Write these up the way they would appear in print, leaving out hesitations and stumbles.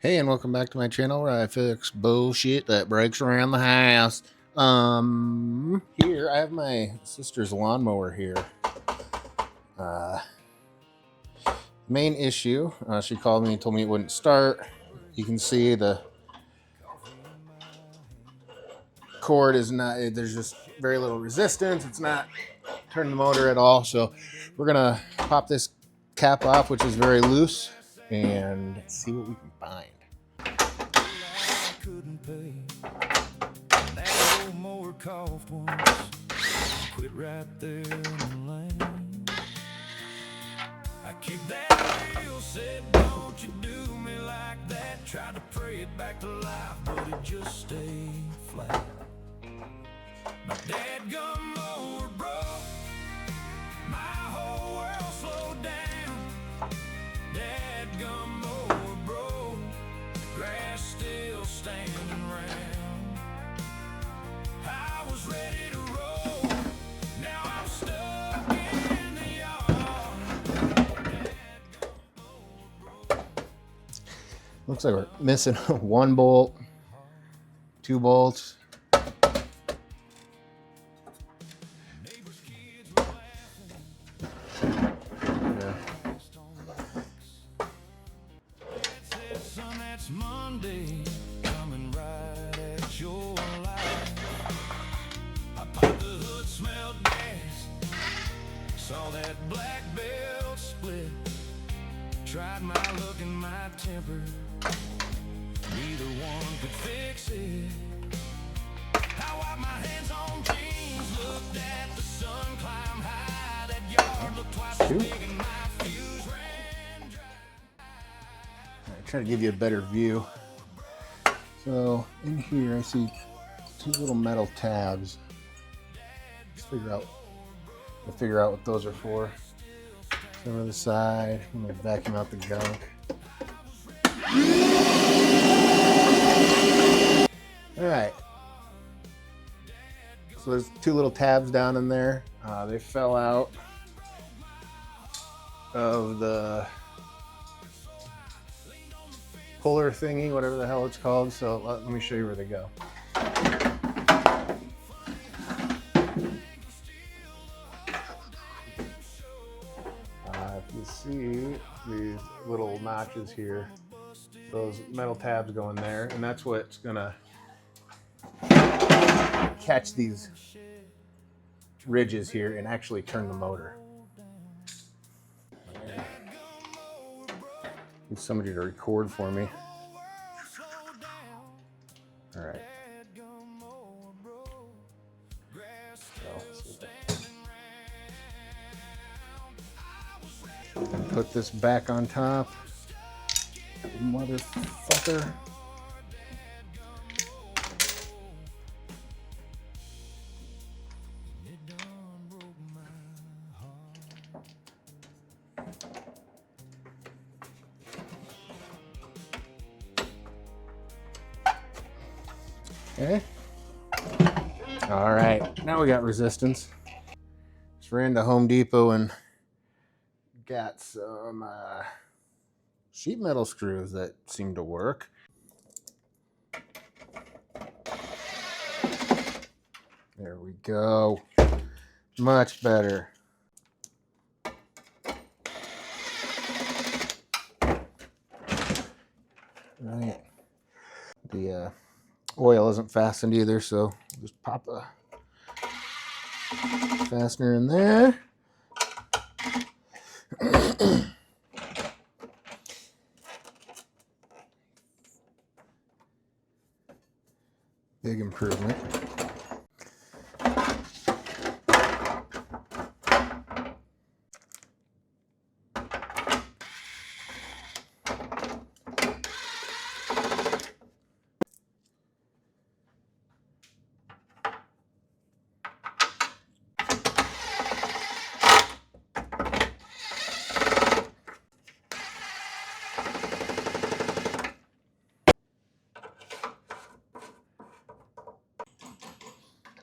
Hey, and welcome back to my channel where I fix bullshit that breaks around the house. Here I have my sister's lawnmower here. Main issue, she called me and told me it wouldn't start. You can see the cord is not, there's just very little resistance. It's not turning the motor at all. So we're gonna pop this cap off, which is very loose, and see what we can find. Couldn't pay. That old mower coughed once, quit right there in the lane. I kicked that wheel, said don't you do me like that. Tried to pray it back to life, but it just stayed flat. My dadgum mower broke, my whole world slowed down. Dadgum mower broke, grass still standing round. I was ready to roll, now I'm stuck in the yard. Looks like we're missing one bolt, 2 bolts. That's Monday, coming right at your life. I popped the hood, smelled gas, saw that black belt split. Tried my luck and my temper, neither one could fix it. I wiped my hands on jeans, looked at the sun climb high. That yard looked twice as big and my fuse ran dry. Try to give you a better view. So in here I see 2 little metal tabs. Let's figure out what those are for. Over the side, I'm gonna vacuum out the gunk. All right. So there's 2 little tabs down in there. They fell out of the puller thingy, whatever the hell it's called. So let me show you where they go. If you see these little notches here, those metal tabs go in there, and that's what's gonna catch these ridges here and actually turn the motor. Need somebody to record for me. All right. Put this back on top. Motherfucker. Okay. All right, now we got resistance. Just ran to Home Depot and got some sheet metal screws that seem to work. There we go. Much better. Right. The oil isn't fastened either, so just pop a fastener in there. Big improvement.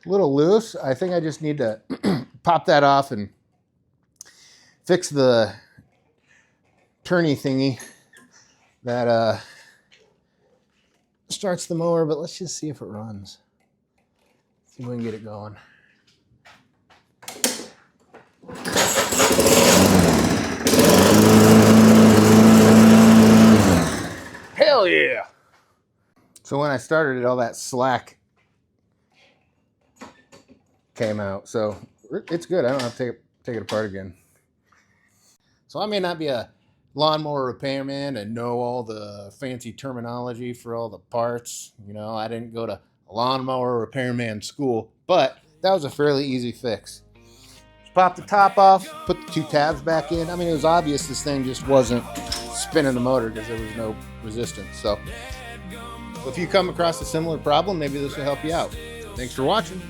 A little loose. I think I just need to pop that off and fix the turny thingy that starts the mower, but let's just see if it runs. See if we can get it going. Hell yeah! So when I started it, all that slack came out. So it's good. I don't have to take it apart again. So I may not be a lawnmower repairman and know all the fancy terminology for all the parts. You know, I didn't go to a lawnmower repairman school, but that was a fairly easy fix. Just pop the top off, put the 2 tabs back in. I mean, it was obvious this thing just wasn't spinning the motor because there was no resistance. So if you come across a similar problem, maybe this will help you out. Thanks for watching.